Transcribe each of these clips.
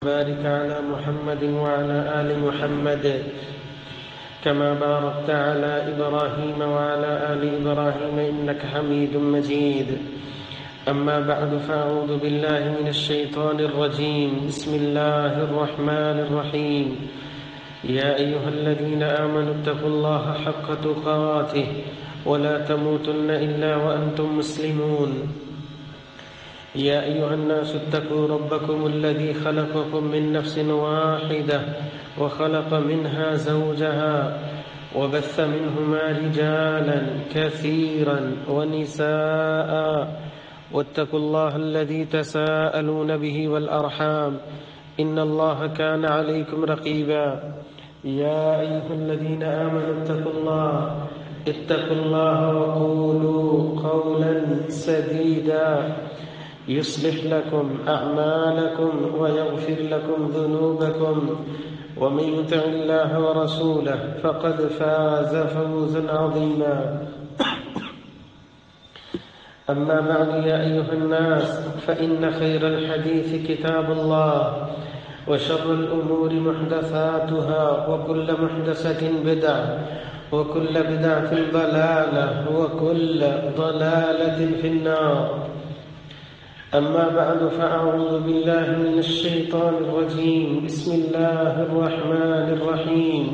بارك على محمد وعلى آل محمد كما باركت على إبراهيم وعلى آل إبراهيم إنك حميد مجيد. أما بعد فأعوذ بالله من الشيطان الرجيم. بسم الله الرحمن الرحيم. يا أيها الذين آمنوا اتقوا الله حق تقاته ولا تموتن إلا وأنتم مسلمون. يا أيها الناس اتقوا ربكم الذي خلقكم من نفس واحدة وخلق منها زوجها وبث منهما رجالا كثيرا ونساء واتقوا الله الذي تساءلون به والأرحام إن الله كان عليكم رقيبا. يا أيها الذين آمنوا اتقوا الله وقولوا قولا سديدا يصلح لكم أعمالكم ويغفر لكم ذنوبكم ومن يطع الله ورسوله فقد فاز فوزا عظيما. أما بعد يا أيها الناس فإن خير الحديث كتاب الله وشر الأمور محدثاتها وكل محدثة بدعة وكل بدعة ضلالة وكل ضلالة في النار. أما بعد فأعوذ بالله من الشيطان الرجيم. بسم الله الرحمن الرحيم.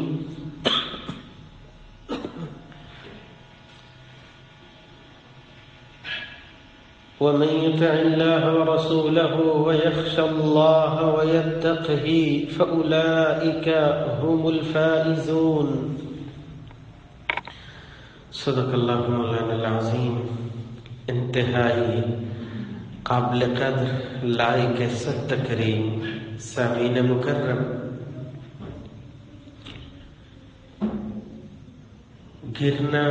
ومن يطع الله ورسوله ويخشى الله ويتقه فأولئك هم الفائزون. صدق اللہ مولانا العظیم. انتہائی قابل قدر لائق عزت تکریم سامعین مکرم، گرنا،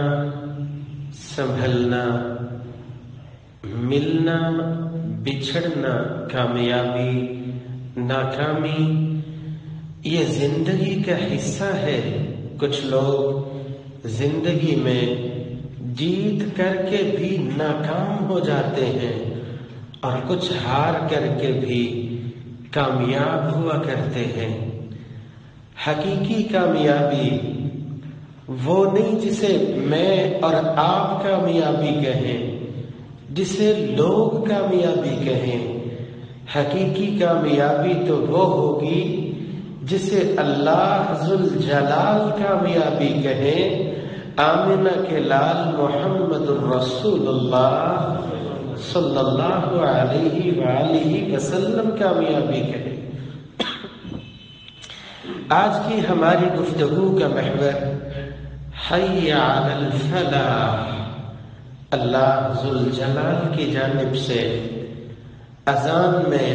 سنبھلنا، ملنا، بچھڑنا، کامیابی، ناکامی یہ زندگی کا حصہ ہے. کچھ لوگ زندگی میں جیت کر کے بھی ناکام ہو جاتے ہیں اور کچھ ہار کر کے بھی کامیاب ہوا کرتے ہیں. حقیقی کامیابی وہ نہیں جسے میں اور آپ کامیابی کہیں، جسے لوگ کامیابی کہیں. حقیقی کامیابی تو وہ ہوگی جسے اللہ ذوالجلال کامیابی کہیں. آمنہ کے لال محمد الرسول اللہ صلی اللہ علیہ وآلہ وسلم کامیابی کہے. آج کی ہماری گفتگو کا محور حی علی الفلاح. اللہ ذوالجلال کی جانب سے اذان میں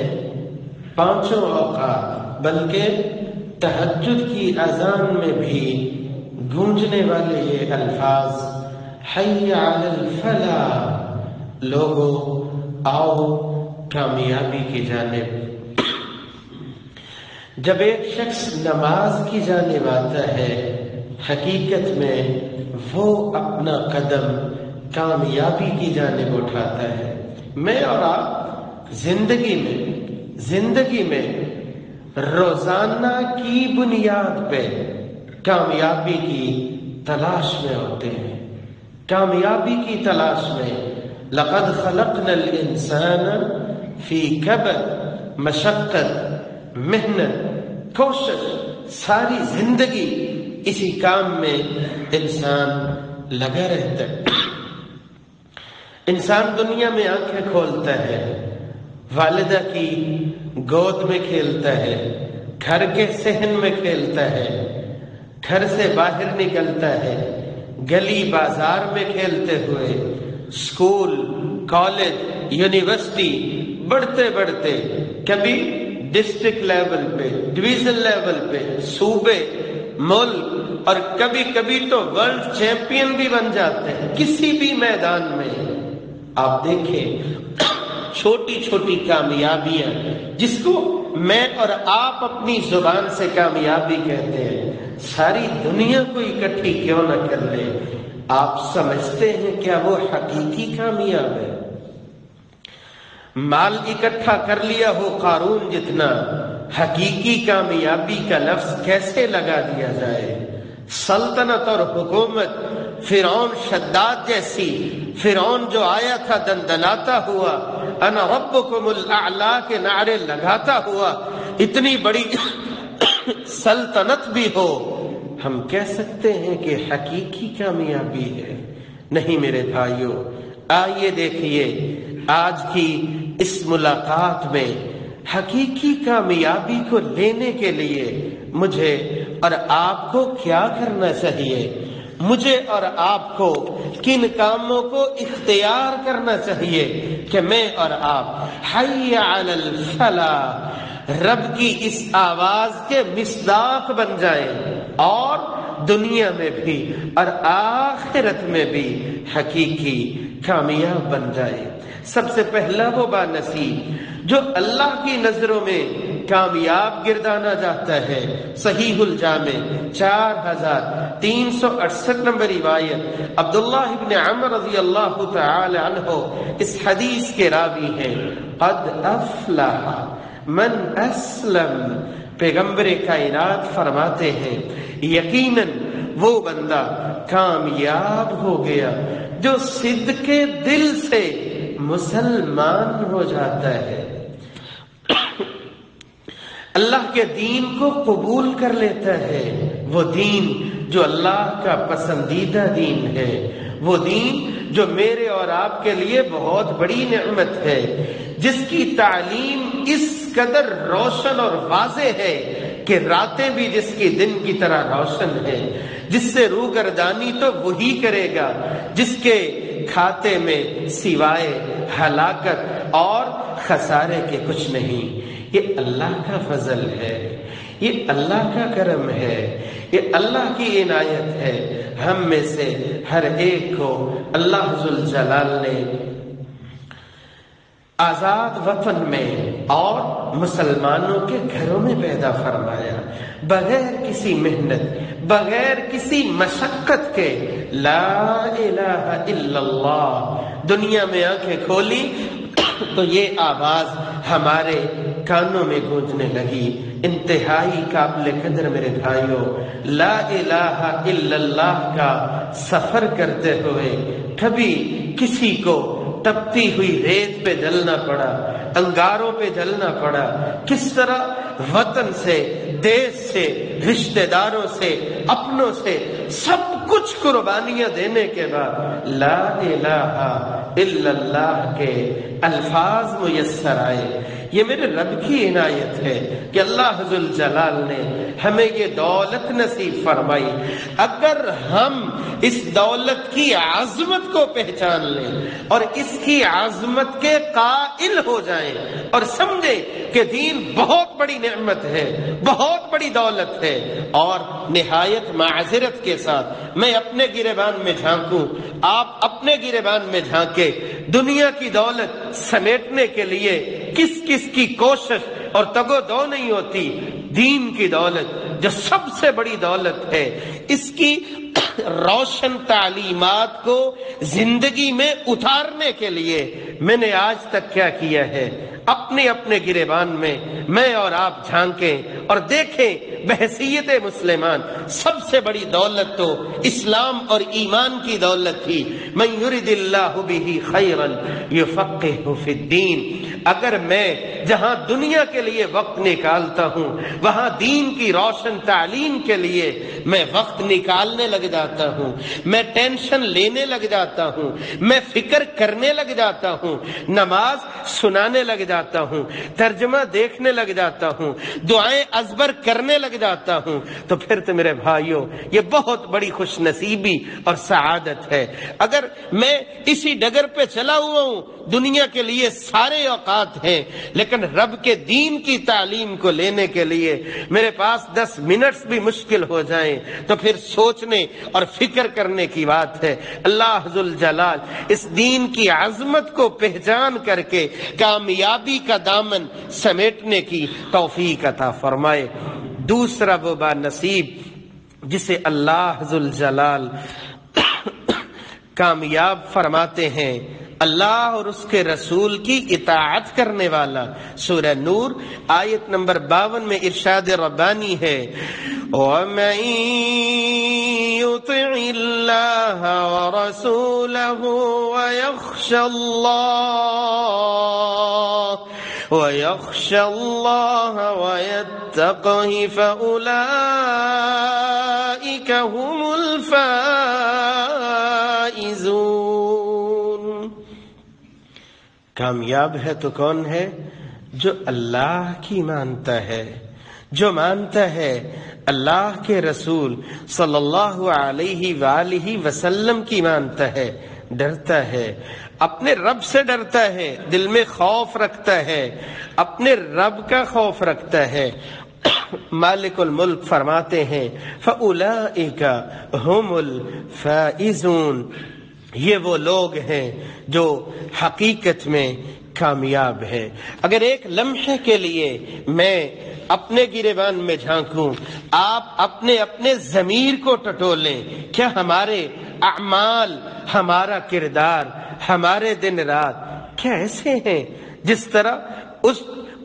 پانچوں اوقات بلکہ تہجد کی اذان میں بھی گونجنے والے یہ الفاظ حی علی الفلاح، لوگوں آؤ کامیابی کی جانب. جب ایک شخص نماز کی جانب آتا ہے حقیقت میں وہ اپنا قدم کامیابی کی جانب اٹھاتا ہے. میں اور آپ زندگی میں روزانہ کی بنیاد پہ کامیابی کی تلاش میں ہوتے ہیں. کامیابی کی تلاش میں لقد خلقنا الانسان فی کبد، مشقت، محنت، کوشش، ساری زندگی اسی کام میں انسان لگا رہتا ہے. انسان دنیا میں آنکھیں کھولتا ہے، والدہ کی گود میں کھیلتا ہے، گھر کے صحن میں کھیلتا ہے، گھر سے باہر نکلتا ہے، گلی بازار میں کھیلتے ہوئے اسکول، کالج، یونیورسٹی بڑھتے بڑھتے کبھی ڈسٹرکٹ لیول پہ، ڈویژن لیول پہ، صوبے، ملک اور کبھی کبھی تو ورلڈ چیمپئن بھی بن جاتے ہیں. کسی بھی میدان میں آپ دیکھیں چھوٹی چھوٹی کامیابیاں جس کو میں اور آپ اپنی زبان سے کامیابی کہتے ہیں، ساری دنیا کو اکٹھی کیوں نہ کر لے، آپ سمجھتے ہیں کیا وہ حقیقی کامیاب ہے؟ مال اکٹھا کر لیا ہو قارون جتنا، حقیقی کامیابی کا لفظ کیسے لگا دیا جائے؟ سلطنت اور حکومت فرعون شداد جیسی، فرعون جو آیا تھا دندناتا ہوا، انا ربکم الاعلی کے نعرے لگاتا ہوا، اتنی بڑی سلطنت بھی ہو، ہم کہہ سکتے ہیں کہ حقیقی کامیابی ہے؟ نہیں میرے بھائیوں، آئیے دیکھیے آج کی اس ملاقات میں حقیقی کامیابی کو لینے کے لیے مجھے اور آپ کو کیا کرنا چاہیے، مجھے اور آپ کو کن کاموں کو اختیار کرنا چاہیے کہ میں اور آپ حی علی الفلاح رب کی اس آواز کے مصداق بن جائیں اور دنیا میں بھی اور آخرت میں بھی حقیقی کامیاب بن جائے۔ سب سے پہلا وہ بانصیب جو اللہ کی نظروں میں کامیاب گردانا جاتا ہے، صحیح الجامع 4368 نمبر روایت، عبداللہ ابن عمر رضی اللہ تعالی عنہ اس حدیث کے راوی ہیں، قد افلح من اسلم، پیغمبر کائنات فرماتے ہیں یقیناً وہ بندہ کامیاب ہو گیا جو صدق کے دل سے مسلمان ہو جاتا ہے، اللہ کے دین کو قبول کر لیتا ہے، وہ دین جو اللہ کا پسندیدہ دین ہے، وہ دین جو میرے اور آپ کے لیے بہت بڑی نعمت ہے، جس کی تعلیم اس قدر روشن اور واضح ہے کہ راتیں بھی جس کی دن کی طرح روشن ہے، جس سے روگردانی تو وہی کرے گا جس کے کھاتے میں سوائے ہلاکت اور خسارے کے کچھ نہیں۔ یہ اللہ کا فضل ہے، یہ اللہ کا کرم ہے، یہ اللہ کی عنایت ہے۔ ہم میں سے ہر ایک کو اللہ ذوالجلال نے آزاد وطن میں اور مسلمانوں کے گھروں میں پیدا فرمایا، بغیر کسی محنت، بغیر کسی مشقت کے۔ لا الہ الا اللہ دنیا میں آنکھیں کھولی تو یہ آواز ہمارے کانوں میں گونجنے لگی۔ انتہائی قابل قدر میرے بھائیوں، لا الہ الا اللہ کا سفر کرتے ہوئے کبھی کسی کو تپتی ہوئی ریت پہ جلنا پڑا، انگاروں پہ جلنا پڑا، کس طرح وطن سے، دیش سے، رشتہ داروں سے، اپنوں سے سب کچھ قربانیاں دینے کے بعد لا الہ الا اللہ کے الفاظ میسر آئے۔ یہ میرے رب کی عنایت ہے کہ اللہ ذوالجلال نے ہمیں یہ دولت نصیب فرمائی۔ اگر ہم اس دولت کی عظمت کو پہچان لیں اور اس کی عظمت کے قائل ہو جائیں اور سمجھیں کہ دین بہت بڑی نعمت ہے، بہت بڑی دولت ہے، اور نہایت معذرت کے ساتھ میں اپنے گریبان میں جھانکوں، آپ اپنے گریبان میں جھانکے، دنیا کی دولت سمیٹنے کے لیے کس کس کی کوشش اور تگ و دو نہیں ہوتی، دین کی دولت جو سب سے بڑی دولت ہے، اس کی روشن تعلیمات کو زندگی میں اتارنے کے لیے میں نے آج تک کیا کیا ہے، اپنے اپنے گریبان میں اور آپ جھانکیں اور دیکھیں بحیثیت مسلمان سب سے بڑی دولت تو اسلام اور ایمان کی دولت تھی۔ من یرد اللہ بہ خیرا یفقہہ فی الدین، اگر میں جہاں دنیا کے لیے وقت نکالتا ہوں وہاں دین کی روشن تعلیم کے لیے میں وقت نکالنے لگ جاتا ہوں، میں ٹینشن لینے لگ جاتا ہوں، میں فکر کرنے لگ جاتا ہوں، نماز سنانے لگ جاتا ہوں، ترجمہ دیکھنے لگ جاتا ہوں، دعائیں ازبر کرنے لگ جاتا ہوں، تو پھر تو میرے بھائیوں یہ بہت بڑی خوش نصیبی اور سعادت ہے۔ اگر میں اسی ڈگر پہ چلا ہوا ہوں، دنیا کے لیے سارے اوقات ہیں، لیکن رب کے دین کی تعلیم کو لینے کے لیے میرے پاس 10 منٹ بھی مشکل ہو جائیں تو پھر سوچنے اور فکر کرنے کی بات ہے۔ اللہ ذوالجلال اس دین کی عظمت کو پہچان کر کے کامیابی کا دامن سمیٹنے کی توفیق عطا فرمائے۔ دوسرا وہ با نصیب جسے اللہ ذوالجلال کامیاب فرماتے ہیں، اللہ اور اس کے رسول کی اطاعت کرنے والا۔ سورہ نور آیت نمبر 52 میں ارشاد ربانی ہے، وَمَن يُطِعِ اللَّهَ وَرَسُولَهُ وَيَخْشَ اللَّهَ وَيَتَّقْهِ فَأُولَئِكَ هُمُ الْفَائِزُونَ۔ کامیاب ہے تو کون ہے؟ جو اللہ کی مانتا ہے، جو مانتا ہے اللہ کے رسول صلی اللہ علیہ وآلہ وسلم کی مانتا ہے، ڈرتا ہے، اپنے رب سے ڈرتا ہے، دل میں خوف رکھتا ہے، اپنے رب کا خوف رکھتا ہے۔ مالک الملک فرماتے ہیں فَأُولَئِكَ هُمُ الْفَائِزُونَ، یہ وہ لوگ ہیں جو حقیقت میں کامیاب ہے۔ اگر ایک لمحے کے لیے میں اپنے گریبان میں جھانکوں، آپ اپنے ضمیر کو ٹٹولیں، کیا ہمارے اعمال، ہمارا کردار، ہمارے دن رات کیا ایسے ہیں جس طرح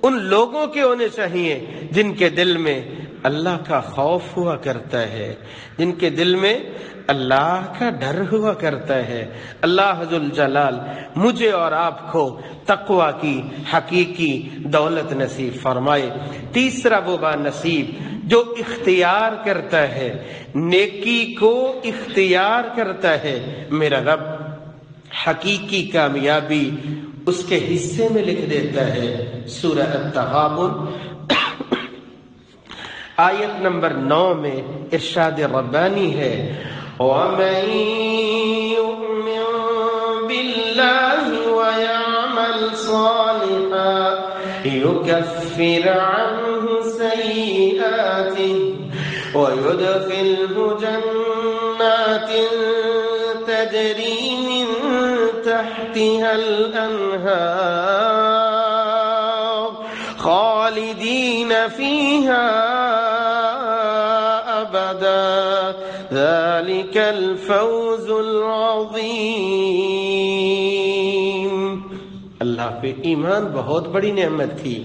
ان لوگوں کے ہونے چاہیے جن کے دل میں اللہ کا خوف ہوا کرتا ہے، جن کے دل میں اللہ کا ڈر ہوا کرتا ہے۔ اللہ ذو جلال مجھے اور آپ کو تقوی کی حقیقی دولت نصیب فرمائے۔ تیسرا وہ با نصیب جو اختیار کرتا ہے، نیکی کو اختیار کرتا ہے، میرا رب حقیقی کامیابی اس کے حصے میں لکھ دیتا ہے۔ سورہ التغابن آیت نمبر 9 میں ارشاد ربانی ہے، وَمَن يُؤْمِن بِاللَّهِ وَيَعْمَلْ صَالِحًا يُكَفِّرْ عَنْهُ سَيِّئَاتِهِ وَيُدْخِلْهُ جَنَّاتٍ تَجْرِي مِن تَحْتِهَا الْأَنْهَارُ خَالِدِينَ فِيهَا أَبَدًا ذَلِكَ الْفَوْزُ الْعَظِيمُ۔ اللہ پہ ایمان بہت بڑی نعمت تھی۔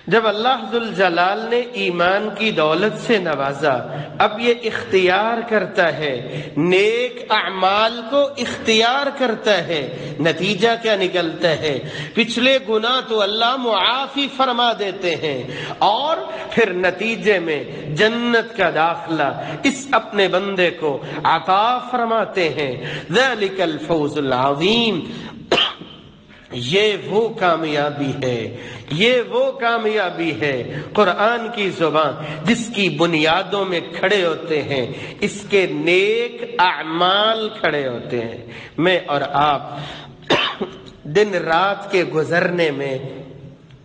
جب اللہ ذوالجلال نے ایمان کی دولت سے نوازا، اب یہ اختیار کرتا ہے، نیک اعمال کو اختیار کرتا ہے۔ نتیجہ کیا نکلتا ہے؟ پچھلے گناہ تو اللہ معافی فرما دیتے ہیں، اور پھر نتیجے میں جنت کا داخلہ اس اپنے بندے کو عطا فرماتے ہیں۔ ذَلِكَ الْفَوْزُ الْعَظِيمُ، یہ وہ کامیابی ہے، یہ وہ کامیابی ہے۔ قرآن کی زبان جس کی بنیادوں میں کھڑے ہوتے ہیں، اس کے نیک اعمال کھڑے ہوتے ہیں۔ میں اور آپ دن رات کے گزرنے میں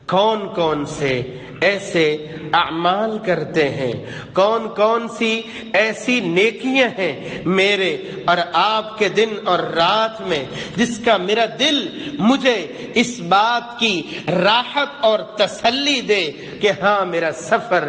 کون کون سے ایسے اعمال کرتے ہیں، کون کون سی ایسی نیکیاں ہیں میرے اور آپ کے دن اور رات میں، جس کا میرا دل مجھے اس بات کی راحت اور تسلی دے کہ ہاں میرا سفر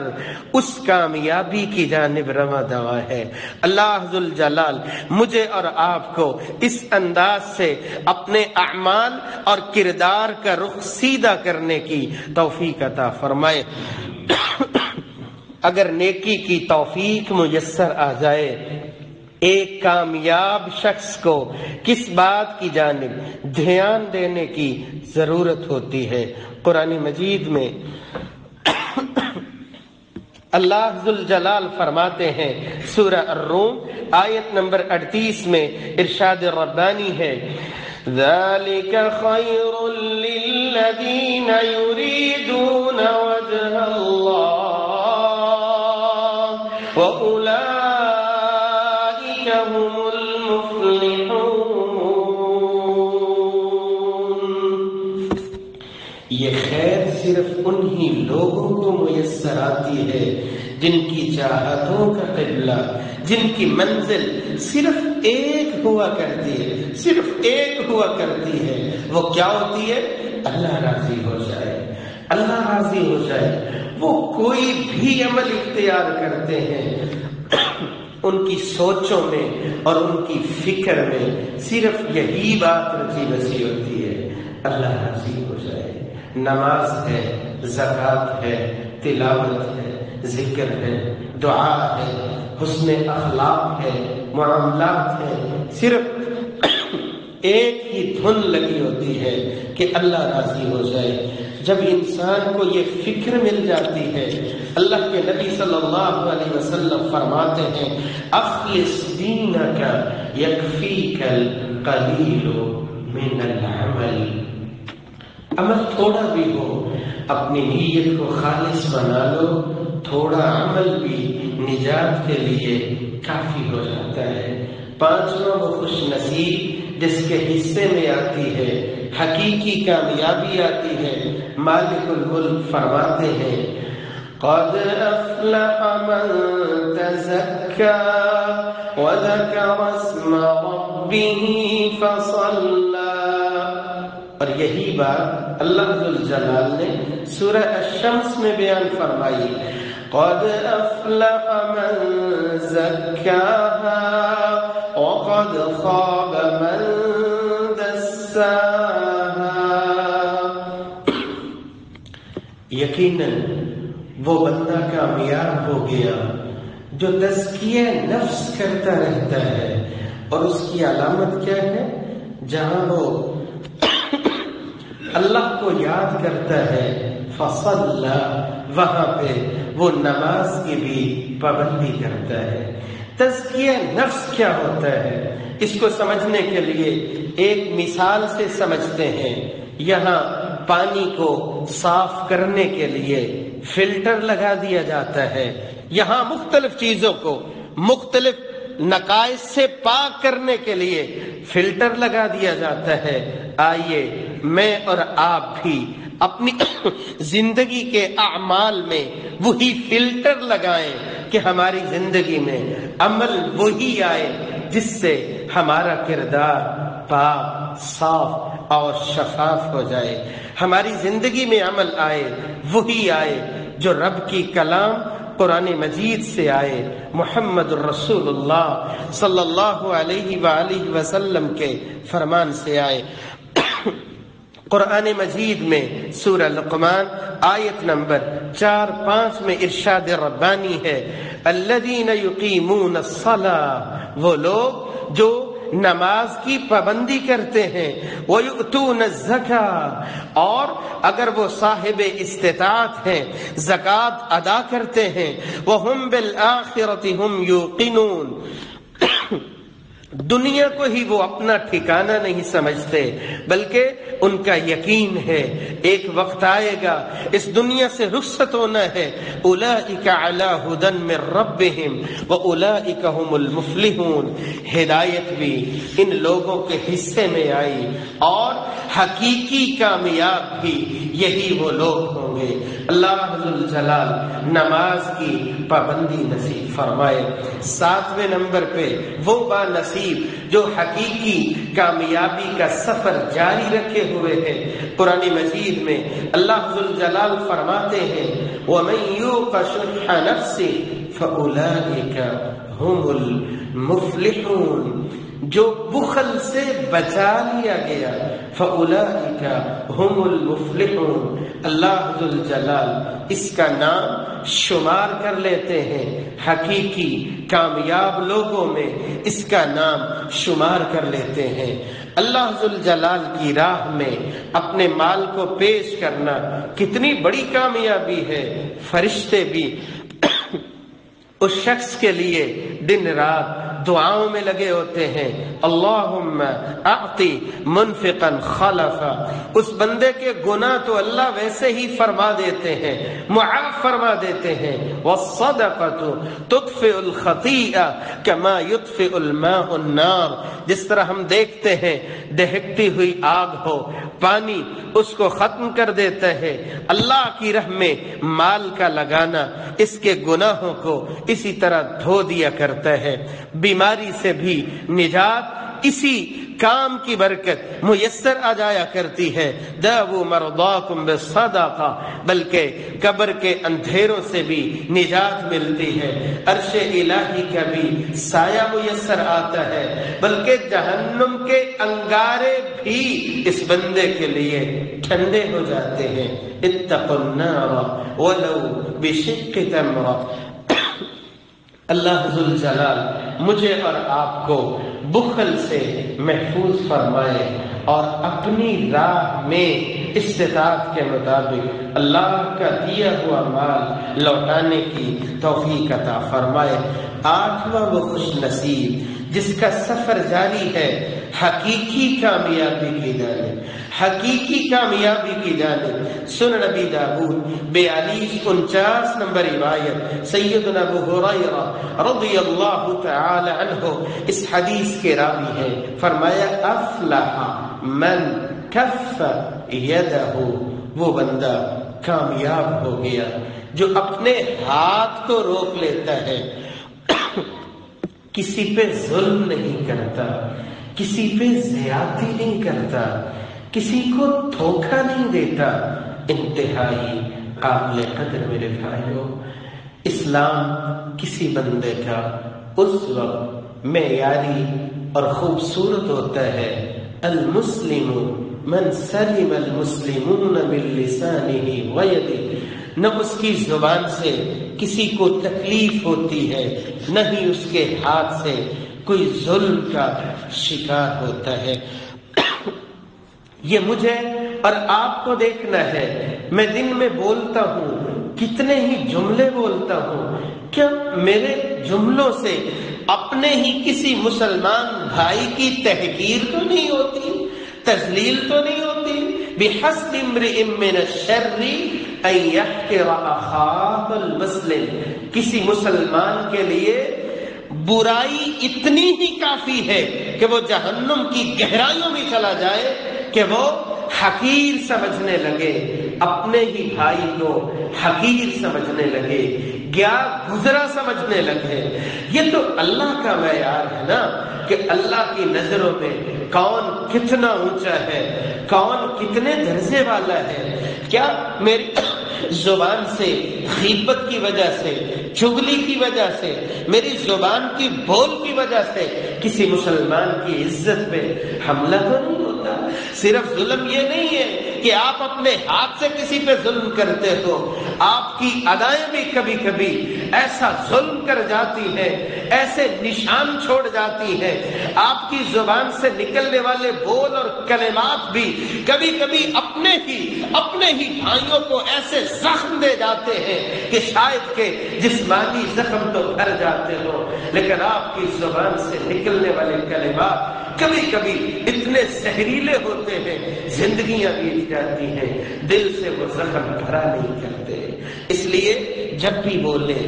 اس کامیابی کی جانب رواں دواں ہے۔ اللہ ذوالجلال مجھے اور آپ کو اس انداز سے اپنے اعمال اور کردار کا رخ سیدھا کرنے کی توفیق عطا فرمائے۔ اگر نیکی کی توفیق میسر آ جائے، ایک کامیاب شخص کو کس بات کی جانب دھیان دینے کی ضرورت ہوتی ہے؟ قرآن مجید میں اللہ ذوالجلال فرماتے ہیں، سورہ الروم آیت نمبر 38 میں ارشاد ربانی ہے، ذَلِكَ خَيْرٌ لِّلَّذِينَ يُرِيدُونَ وَجْهَ اللَّهِ وَأُولَئِكَ هُمُ الْمُفْلِحُونَ۔ یہ خیر صرف انہی لوگوں کو میسر آتی ہے جن کی چاہتوں کا قبلہ، جن کی منزل صرف ایک ہوا کرتی ہے، صرف ایک ہوا کرتی ہے۔ وہ کیا ہوتی ہے؟ اللہ راضی ہو جائے، اللہ راضی ہو جائے۔ وہ کوئی بھی عمل اختیار کرتے ہیں، ان کی سوچوں میں اور ان کی فکر میں صرف یہی بات رچی بسی ہوتی ہے، اللہ راضی ہو جائے۔ نماز ہے، زکوٰۃ ہے، تلاوت ہے، ذکر ہے، دعا ہے، حسن اخلاق ہے، معاملات ہے، صرف ایک ہی دھن لگی ہوتی ہے کہ اللہ راضی ہو جائے۔ جب انسان کو یہ فکر مل جاتی ہے، اللہ کے نبی صلی اللہ علیہ وسلم فرماتے ہیں اخلص دینک یکفیک القلیل من العمل، عمل تھوڑا بھی ہو اپنی نیت کو خالص بنا لو، تھوڑا عمل بھی نجات کے لیے کافی ہو جاتا ہے۔ پانچواں وہ خوش نصیب جس کے حصے میں آتی ہے حقیقی کامیابی آتی ہے، مالک الملک فرماتے ہیں قد افلح من تزکا وذکر اسم ربہ فصلی، اور یہی بات اللہ ذوالجلال نے سورہ الشمس میں بیان فرمائی قد افلح من زکاہا وقد خاب من دساہا، یقیناً وہ بندہ کامیاب ہو گیا جو تزکیہ نفس کرتا رہتا ہے، اور اس کی علامت کیا ہے؟ جہاں وہ اللہ کو یاد کرتا ہے فصلی، وہاں پہ وہ نماز کی بھی پابندی کرتا ہے۔ تزکیہ نفس کیا ہوتا ہے اس کو سمجھنے کے لیے ایک مثال سے سمجھتے ہیں۔ یہاں پانی کو صاف کرنے کے لیے فلٹر لگا دیا جاتا ہے، یہاں مختلف چیزوں کو مختلف نقائص سے پاک کرنے کے لیے فلٹر لگا دیا جاتا ہے۔ آئیے میں اور آپ بھی اپنی زندگی کے اعمال میں وہی فلٹر لگائیں کہ ہماری زندگی میں عمل وہی آئے جس سے ہمارا کردار پاک، صاف اور شفاف ہو جائے۔ ہماری زندگی میں عمل آئے وہی آئے جو رب کی کلام قرآن مجید سے آئے، محمد الرسول اللہ صلی اللہ علیہ وآلہ وسلم کے فرمان سے آئے۔ قرآن مجید میں سورہ لقمان آیت نمبر 4-5 میں ارشاد ربانی ہے الذین یقیمون الصلاۃ، وہ لوگ جو نماز کی پابندی کرتے ہیں، وَيُؤْتُونَ الزَّكَاةَ، اور اگر وہ صاحب استطاعت ہیں زکوٰۃ ادا کرتے ہیں، وَهُمْ بِالْآخِرَةِ هُمْ يُوقِنُونَ، دنیا کو ہی وہ اپنا ٹھکانہ نہیں سمجھتے بلکہ ان کا یقین ہے ایک وقت آئے گا اس دنیا سے رخصت ہونا ہے۔ اولئک علی ھدی من ربہم واولئک ھم المفلحون، ہدایت بھی ان لوگوں کے حصے میں آئی اور حقیقی کامیاب بھی یہی وہ لوگ ہوں گے۔ اللہ ذوالجلال نماز کی پابندی نصیب فرمائے۔ 7ویں نمبر پہ وہ با نصیب جو حقیقی کامیابی کا سفر جاری رکھے ہوئے ہیں۔ قرآن مجید میں اللہ ذوالجلال فرماتے ہیں وَمَن يُوقَ شُحَّ نَفْسِهِ فَأُولَئِكَ هُمُ الْمُفْلِحُونَ، جو بخل سے بچا لیا گیا، فَأُولَئِكَ هُمُ الْمُفْلِحُونَ، اللہ ذوالجلال اس کا نام شمار کر لیتے ہیں، حقیقی کامیاب لوگوں میں اس کا نام شمار کر لیتے ہیں۔ اللہ ذوالجلال کی راہ میں اپنے مال کو پیش کرنا کتنی بڑی کامیابی ہے۔ فرشتے بھی اس شخص کے لیے دن رات دعاؤں میں لگے ہوتے ہیں، اللہم اعطی منفقا خلفا، اس بندے کے گناہ تو اللہ ویسے ہی فرما دیتے ہیں، معاف فرما دیتے ہیں۔ والصدقۃ تطفئ الخطیئہ کما یطفئ الماء النار، جس طرح ہم دیکھتے ہیں دہکتی ہوئی آگ ہو، پانی اس کو ختم کر دیتا ہے، اللہ کی راہ میں مال کا لگانا اس کے گناہوں کو اسی طرح دھو دیا کرتا ہے۔ بیماری سے بھی نجات اسی کام کی برکت میسر آ جایا کرتی ہے۔ داؤ مرضاکم بالصدقہ، بلکہ قبر کے اندھیروں سے بھی نجات ملتی ہے، عرش الہی کا بھی سایہ میسر آتا ہے، بلکہ جہنم کے انگارے بھی اس بندے کے لیے ٹھنڈے ہو جاتے ہیں۔ اتقوا النار ولو بشق تمرہ۔ اللہ ذوالجلال مجھے اور آپ کو بخل سے محفوظ فرمائے اور اپنی راہ میں استطاعت کے مطابق اللہ کا دیا ہوا مال لوٹانے کی توفیق عطا فرمائے۔ آٹھواں وہ خوش نصیب جس کا سفر جاری ہے حقیقی کامیابی کی جانب، حقیقی کامیابی کی جانب۔ سنن نبی داؤد 4249 نمبر روایت، سیدنا ابو ہریرہ رضی اللہ تعالی عنہ اس حدیث کے راوی ہیں، فرمایا افلح من کف یدہ، وہ بندہ کامیاب ہو گیا جو اپنے ہاتھ کو روک لیتا ہے، کسی پہ ظلم نہیں کرتا، کسی پہ زیادتی نہیں کرتا، کسی کو دھوکہ نہیں دیتا۔ انتہائی قابل قدر میرے بھائیوں، اسلام کسی بندے کا اس وقت معیاری اور خوبصورت ہوتا ہے، المسلم من سلم المسلمون من لسانه ویدہ، نہ اس کی زبان سے کسی کو تکلیف ہوتی ہے، نہ ہی اس کے ہاتھ سے کوئی ظلم کا شکار ہوتا ہے۔ یہ مجھے اور آپ کو دیکھنا ہے، میں دن میں بولتا ہوں، کتنے ہی جملے بولتا ہوں، کیا میرے جملوں سے اپنے ہی کسی مسلمان بھائی کی تحقیر تو نہیں ہوتی، تذلیل تو نہیں ہوتی؟ بحسب امرئ من الشر ان یحقر اخاہ المسلم، کسی مسلمان کے لیے برائی اتنی ہی کافی ہے کہ وہ جہنم کی گہرائیوں میں چلا جائے کہ وہ حقیر سمجھنے لگے، اپنے ہی بھائی کو حقیر سمجھنے لگے، گیا گزرا سمجھنے لگے۔ یہ تو اللہ کا معیار ہے نا کہ اللہ کی نظروں میں کون کتنا اونچا ہے، کون کتنے درجے والا ہے۔ کیا میری زبان سے غیبت کی وجہ سے، چغلی کی وجہ سے، میری زبان کی بول کی وجہ سے کسی مسلمان کی عزت پہ حملہ تو نہیں ہوتا؟ صرف ظلم یہ نہیں ہے کہ آپ اپنے ہاتھ سے کسی پہ ظلم کرتے ہو، آپ کی ادائیں بھی کبھی کبھی ایسا ظلم کر جاتی ہیں، ایسے نشان چھوڑ جاتی ہیں، آپ کی زبان سے نکلنے والے بول اور کلمات بھی کبھی کبھی اپنے ہی بھائیوں کو ایسے زخم دے جاتے ہیں کہ شاید کہ جسمانی زخم تو بھر جاتے ہو، لیکن آپ کی زبان سے نکلنے والے کلمات کبھی کبھی اتنے زہریلے ہوتے ہیں، زندگیاں بیت جاتی ہیں، دل سے وہ زخم بھرا نہیں کرتے۔ اس لیے جب بھی بولے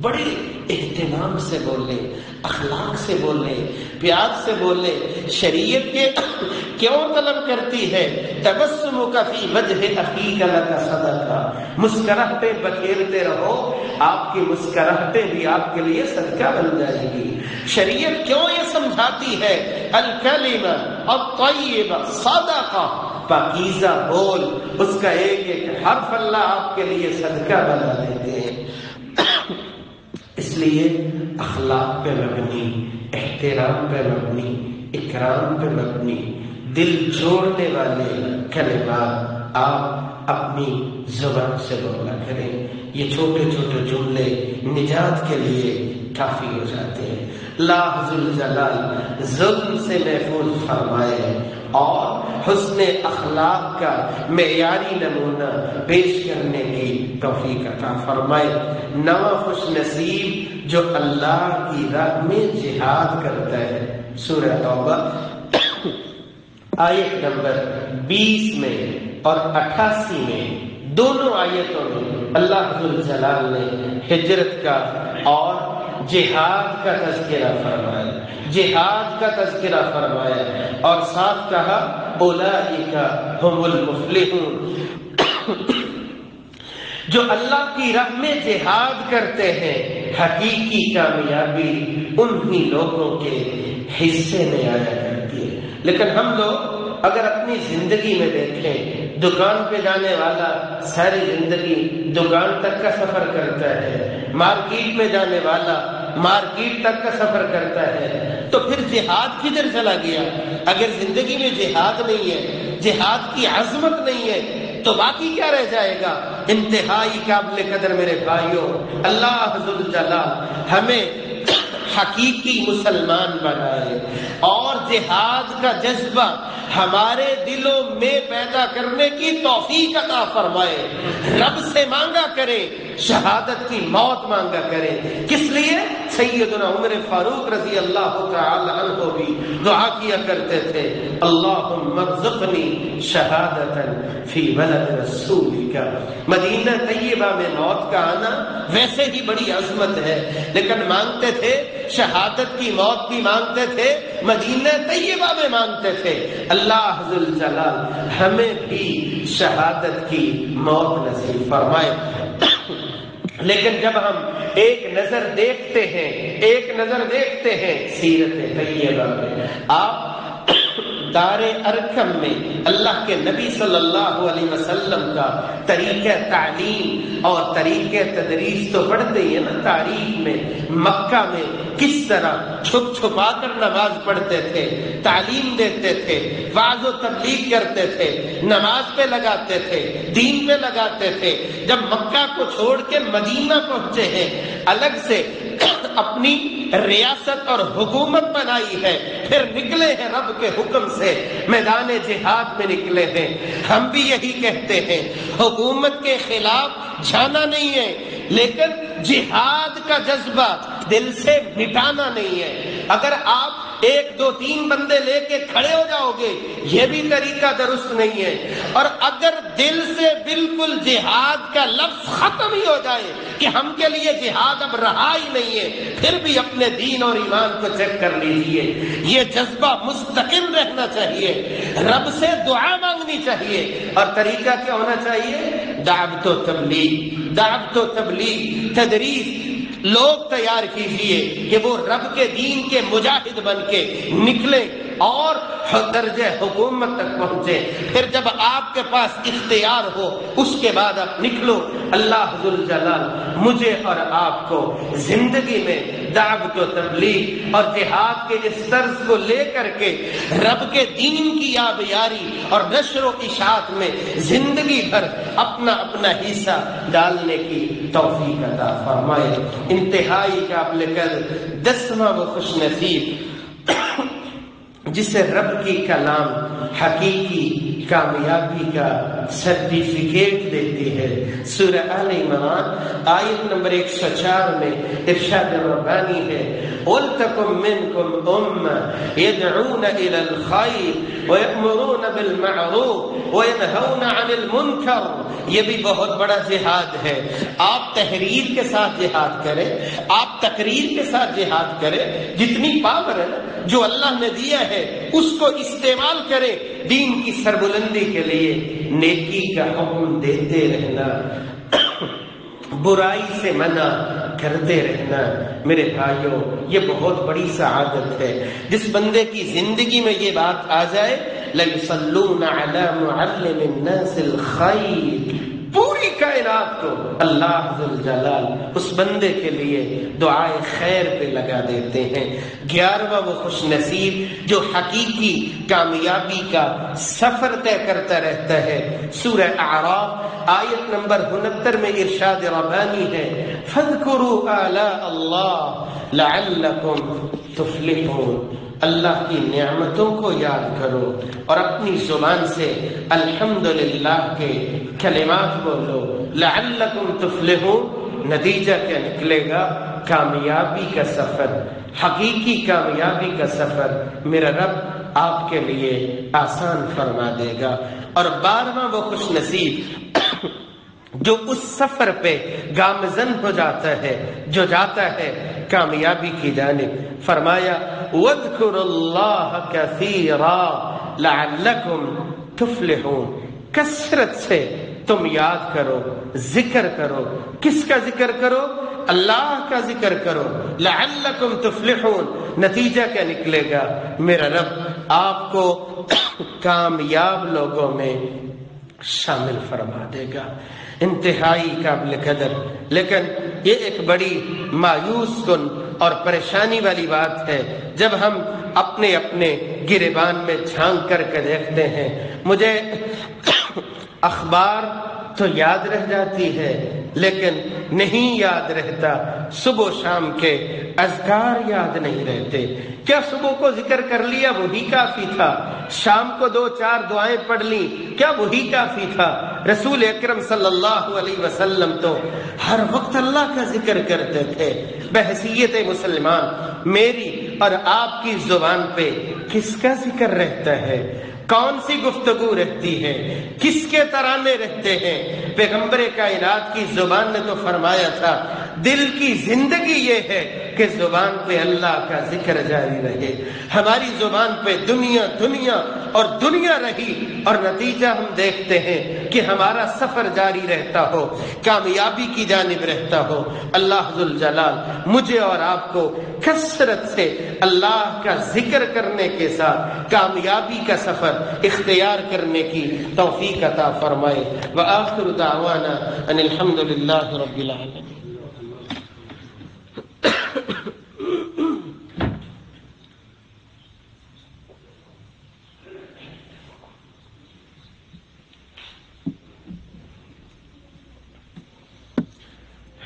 بڑے اہتمام سے بولے، اخلاق سے بولے، پیار سے بولے۔ شریعت کے کیوں طلب کرتی ہے تبسمک فی وجہ اخیک لک صدقہ، مسکراہٹیں بکھیرتے رہو، آپ کی مسکراہٹیں بھی آپ کے لیے صدقہ بن جائے گی۔ شریعت کیوں یہ سمجھاتی ہے الکلمہ الطیبہ صدقہ، پاکیزہ بول، اس کا ایک ایک حرف اللہ آپ کے لیے صدقہ بنا دیتے ہیں۔ اس لیے اخلاق پہ مبنی، احترام پہ مبنی، اکرام پہ مبنی، دل جوڑنے والے کلمات آپ اپنی زبان سے بولا کریں۔ یہ چھوٹے چھوٹے جملے نجات کے لیے کافی ہو جاتے ہیں۔ اللہ ذوالجلال ظلم سے محفوظ فرمائے اور حسن اخلاق کا معیاری نمونہ پیش کرنے کی توفیق عطا فرمائے۔ نواں خوش نصیب جو اللہ کی راہ میں جہاد کرتا ہے۔ سورہ توبہ آیت نمبر 20 میں اور 88 میں، دونوں آیتوں میں اللہ ذوالجلال نے ہجرت کا اور جہاد کا تذکرہ فرمایا، جہاد کا تذکرہ فرمایا، اور ساتھ کہا اولئک ھم المفلحون، جو اللہ کی راہ میں جہاد کرتے ہیں حقیقی کامیابی انہی لوگوں کے حصے میں آیا ہے۔ لیکن ہم لوگ اگر اپنی زندگی میں دیکھیں، دکان پہ جانے والا ساری زندگی دکان تک کا سفر کرتا ہے، مارکیٹ میں جانے والا مارکیٹ تک کا سفر کرتا ہے، تو پھر جہاد کدھر چلا گیا؟ اگر زندگی میں جہاد نہیں ہے، جہاد کی عظمت نہیں ہے، تو باقی کیا رہ جائے گا؟ انتہائی قابل قدر میرے بھائیوں، اللہ ذو الجلال ہمیں حقیقی مسلمان بنائے اور جہاد کا جذبہ ہمارے دلوں میں پیدا کرنے کی توفیق عطا فرمائے۔ رب سے مانگا کرے، شہادت کی موت مانگا کرے۔ کس لیے؟ سیدنا عمر فاروق رضی اللہ تعالی عنہ بھی دعا کیا کرتے تھے، اللہم ارزقنی شہادتا فی بلد رسولک۔ مدینہ طیبہ میں موت کا آنا ویسے ہی بڑی عظمت ہے، لیکن مانگتے تھے شہادت کی موت بھی مانگتے تھے، مدینہ طیبہ میں مانگتے تھے۔ اللہ ذو الجلال ہمیں بھی شہادت کی موت نصیب فرمائے۔ لیکن جب ہم ایک نظر دیکھتے ہیں سیرت طیبہ میں، آپ دار ارکم میں اللہ کے نبی صلی اللہ علیہ وسلم کا طریقہ تعلیم اور طریقہ تدریس تو پڑھتے ہی ہے نا۔ تاریخ میں مکہ میں کس طرح چھپ چھپا کر نماز پڑھتے تھے، تعلیم دیتے تھے، وعظ و تبلیغ کرتے تھے، نماز پہ لگاتے تھے، دین پہ لگاتے تھے۔ جب مکہ کو چھوڑ کے مدینہ پہنچے ہیں، الگ سے اپنی ریاست اور حکومت بنائی ہے، پھر نکلے ہیں رب کے حکم سے میدان جہاد میں نکلے ہیں۔ ہم بھی یہی کہتے ہیں، حکومت کے خلاف جانا نہیں ہے، لیکن جہاد کا جذبہ دل سے مٹانا نہیں ہے۔ اگر آپ 1 2 3 بندے لے کے کھڑے ہو جاؤ گے، یہ بھی طریقہ درست نہیں ہے۔ اور اگر دل سے بالکل جہاد کا لفظ ختم ہی ہو جائے کہ ہم کے لیے جہاد اب رہا ہی نہیں ہے، پھر بھی اپنے دین اور ایمان کو چیک کر لیجئے۔ یہ جذبہ مستقل رہنا چاہیے، رب سے دعا مانگنی چاہیے۔ اور طریقہ کیا ہونا چاہیے؟ دعوت و تبلیغ، تدریس۔ لوگ تیار کیجئے کہ وہ رب کے دین کے مجاہد بن کے نکلے اور درجہ حکومت تک پہنچے۔ پھر جب آپ کے پاس اختیار ہو، اس کے بعد آپ نکلو۔ اللہ ذو الجلال مجھے اور آپ کو زندگی میں دعوت و تبلیغ اور جہاد کے اس طرز کو لے کر کے رب کے دین کی آبیاری اور نشر و اشاعت میں زندگی بھر اپنا حصہ ڈالنے کی توفیق عطا فرمائے۔ انتہائی قابل قدر 10واں وہ خوش نصیب جسے رب کی کلام حقیقی کامیابی کا سرٹیفکیٹ دیتی ہے۔ سورہ آل عمران آیت نمبر 104 میں ارشاد ربانی ہے، وَلْتَكُن مِّنكُمْ أُمَّةٌ يَدْعُونَ إِلَى الْخَيْرِ وَيَأْمُرُونَ بِالْمَعْرُوفِ وَيَنْهَوْنَ عَنِ الْمُنكَرِ۔ یہ بھی بہت بڑا جہاد ہے۔ آپ تحریر کے ساتھ جہاد کریں، آپ تقریر کے ساتھ جہاد کریں، جتنی پاور ہے جو اللہ نے دیا ہے اس کو استعمال کریں دین کی سربلندی کے لیے۔ نیکی کا حکم دیتے رہنا، برائی سے منع کرتے رہنا۔ میرے بھائیوں، یہ بہت بڑی سعادت ہے۔ جس بندے کی زندگی میں یہ بات آ جائے، لَيُصَلُّونَ عَلَى مُعَلِّمِ النَّاسِ الْخَيْرِ، پوری کائنات کو اللہ ذو الجلال اس بندے کے لیے دعائے خیر پہ لگا دیتے ہیں۔ 11واں وہ خوش نصیب جو حقیقی کامیابی کا سفر طے کرتا رہتا ہے۔ سورہ اعراف آیت نمبر 69 میں ارشاد ربانی ہے، فَاذْكُرُوا آلَاءَ اللَّهِ لَعَلَّكُمْ تُفْلِحُونَ۔ اللہ کی نعمتوں کو یاد کرو اور اپنی زبان سے الحمدللہ کے کلمات بولو۔ لعلکم تفلحون، نتیجہ کیا نکلے گا؟ کامیابی کا سفر، حقیقی کامیابی کا سفر میرا رب آپ کے لیے آسان فرما دے گا۔ اور 12واں وہ خوش نصیب جو اس سفر پہ گامزن ہو جاتا ہے، جو جاتا ہے کامیابی کی جانب، فرمایا وَاذْكُرُوا اللَّهَ كَثِيرًا لَعَلَّكُمْ تُفْلِحُونَ۔ کثرت سے تم یاد کرو، ذکر کرو۔ کس کا ذکر کرو؟ اللہ کا ذکر کرو۔ لَعَلَّكُمْ تُفْلِحُونَ، نتیجہ کیا نکلے گا؟ میرا رب آپ کو کامیاب لوگوں میں شامل فرما دے گا. انتہائی قابل قدر. لیکن یہ ایک بڑی مایوس کن اور پریشانی والی بات ہے جب ہم اپنے اپنے گریبان میں جھانک کر کے دیکھتے ہیں. مجھے اخبار تو یاد رہ جاتی ہے لیکن نہیں یاد رہتا صبح و شام کے اذکار یاد نہیں رہتے. کیا صبح کو ذکر کر لیا وہی کافی تھا؟ شام کو 2-4 دعائیں پڑھ لی کیا وہی کافی تھا؟ رسول اکرم صلی اللہ علیہ وسلم تو ہر وقت اللہ کا ذکر کرتے تھے. بحیثیت مسلمان میری اور آپ کی زبان پہ کس کا ذکر رہتا ہے؟ کون سی گفتگو رہتی ہے؟ کس کے ترانے رہتے ہیں؟ پیغمبر کائنات کی زبان نے تو فرمایا تھا دل کی زندگی یہ ہے کہ زبان پہ اللہ کا ذکر جاری رہے. ہماری زبان پہ دنیا دنیا اور دنیا رہی اور نتیجہ ہم دیکھتے ہیں کہ ہمارا سفر جاری رہتا ہو، کامیابی کی جانب رہتا ہو. اللہ ذوالجلال مجھے اور آپ کو کثرت سے اللہ کا ذکر کرنے کے ساتھ کامیابی کا سفر اختیار کرنے کی توفیق عطا فرمائے. وآخر دعوانا ان الحمد للہ رب العالمین.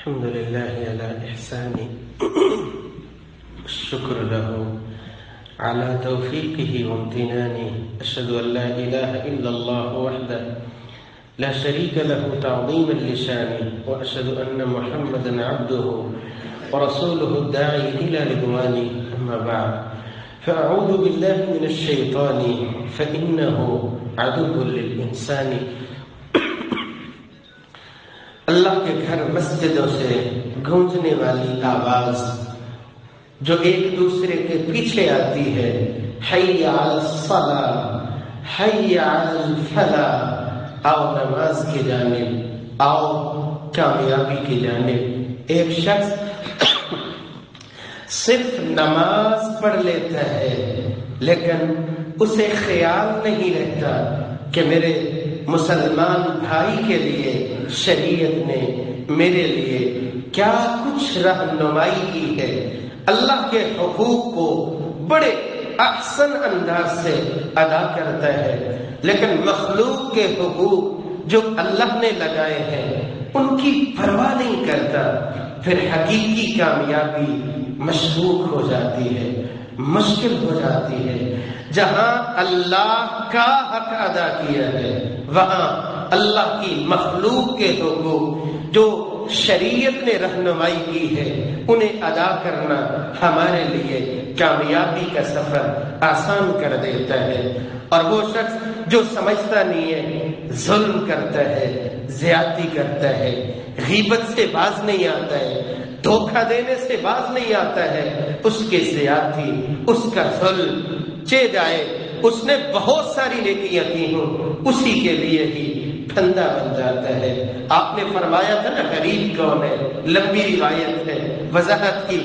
الحمد لله على إحسانه الشكر له على توفيقه وامتنانه. أشهد أن لا إله إلا الله وحده لا شريك له تعظيما لشانه، وأشهد أن محمدا عبده ورسوله الداعي إلى رضوانه. أما بعد فأعوذ بالله من الشيطان فإنه عدو للإنسان. اللہ کے گھر مسجدوں سے گونجنے والی آواز جو ایک دوسرے کے پیچھے آتی ہے، حی علی الصلاۃ، حی علی الفلاح، آؤ نماز کی جانب، آؤ کامیابی کی جانب. ایک شخص صرف نماز پڑھ لیتا ہے لیکن اسے خیال نہیں رہتا کہ میرے مسلمان بھائی کے لیے شریعت نے میرے لیے کیا کچھ رہنمائی کی ہے. اللہ کے حقوق کو بڑے احسن انداز سے ادا کرتا ہے لیکن مخلوق کے حقوق جو اللہ نے لگائے ہیں ان کی پرواہ نہیں کرتا. پھر حقیقی کامیابی مشکوک ہو جاتی ہے، مشکل ہو جاتی ہے. جہاں اللہ کا حق ادا کیا ہے وہاں اللہ کی مخلوق کے حقوق جو شریعت نے رہنمائی کی ہے انہیں ادا کرنا ہمارے لیے کامیابی کا سفر آسان کر دیتا ہے. اور وہ شخص جو سمجھتا نہیں ہے، ظلم کرتا ہے، زیادتی کرتا ہے، غیبت سے باز نہیں آتا ہے، دھوکہ دینے سے باز نہیں آتا ہے، اس کے زیادتی، اس کا ظلم چے جائے اس نے بہت ساری نیکیاں کی ہوں اسی کے لیے ہی پھندا بن جاتا ہے. آپ نے فرمایا تھا نا غریب کون ہے، لمبی روایت ہے وضاحت کی.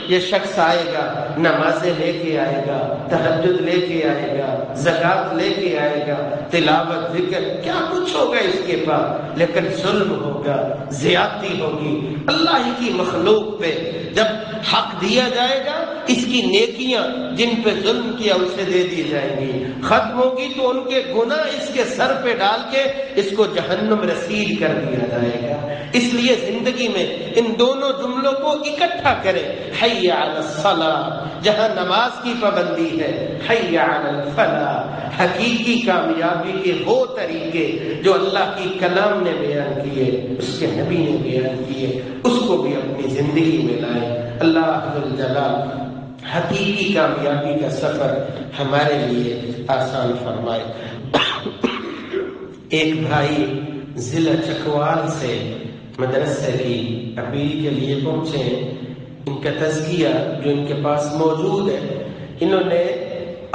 یہ شخص آئے گا، نمازیں لے کے آئے گا، تہجد لے کے آئے گا، زکوٰۃ لے کے آئے گا، تلاوت ذکر کیا کچھ ہوگا اس کے پاس، لیکن ظلم ہوگا، زیادتی ہوگی. اللہ ہی کی مخلوق پہ جب حق دیا جائے گا اس کی نیکیاں جن پہ ظلم کیا اسے دے دی جائیں گی، ختم ہوگی تو ان کے گناہ اس کے سر پہ ڈال کے اس کو جہنم رسید کر دیا جائے گا. اس لیے زندگی میں ان دونوں جملوں کو اکٹھا کریں. حی علی الصلاۃ جہاں نماز کی پابندی ہے، حی علی الفلاح حقیقی کامیابی کے وہ طریقے جو اللہ کی کلام نے بیان کیے، اس کے نبی نے بیان کیے، اس کو بھی اپنی زندگی میں لائیں. اللہ ذوالجلال حقیقی کامیابی کا سفر ہمارے لیے آسان فرمائے. ایک بھائی ضلع چکوال سے مدرسے کی اپیل کے لیے پہنچے. ان کا تزکیہ جو ان کے پاس موجود ہے، انہوں نے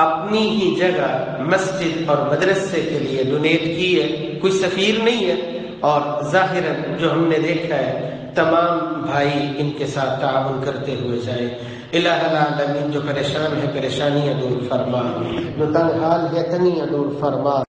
اپنی ہی جگہ مسجد اور مدرسے کے لیے ڈونیٹ کی ہے. کوئی سفیر نہیں ہے، اور ظاہراً جو ہم نے دیکھا ہے تمام بھائی ان کے ساتھ تعاون کرتے ہوئے جائیں۔ الہ العالمین جو پریشان ہے پریشانیاں دور فرما، جو تنگ حال ہے تنگیاں دور فرما۔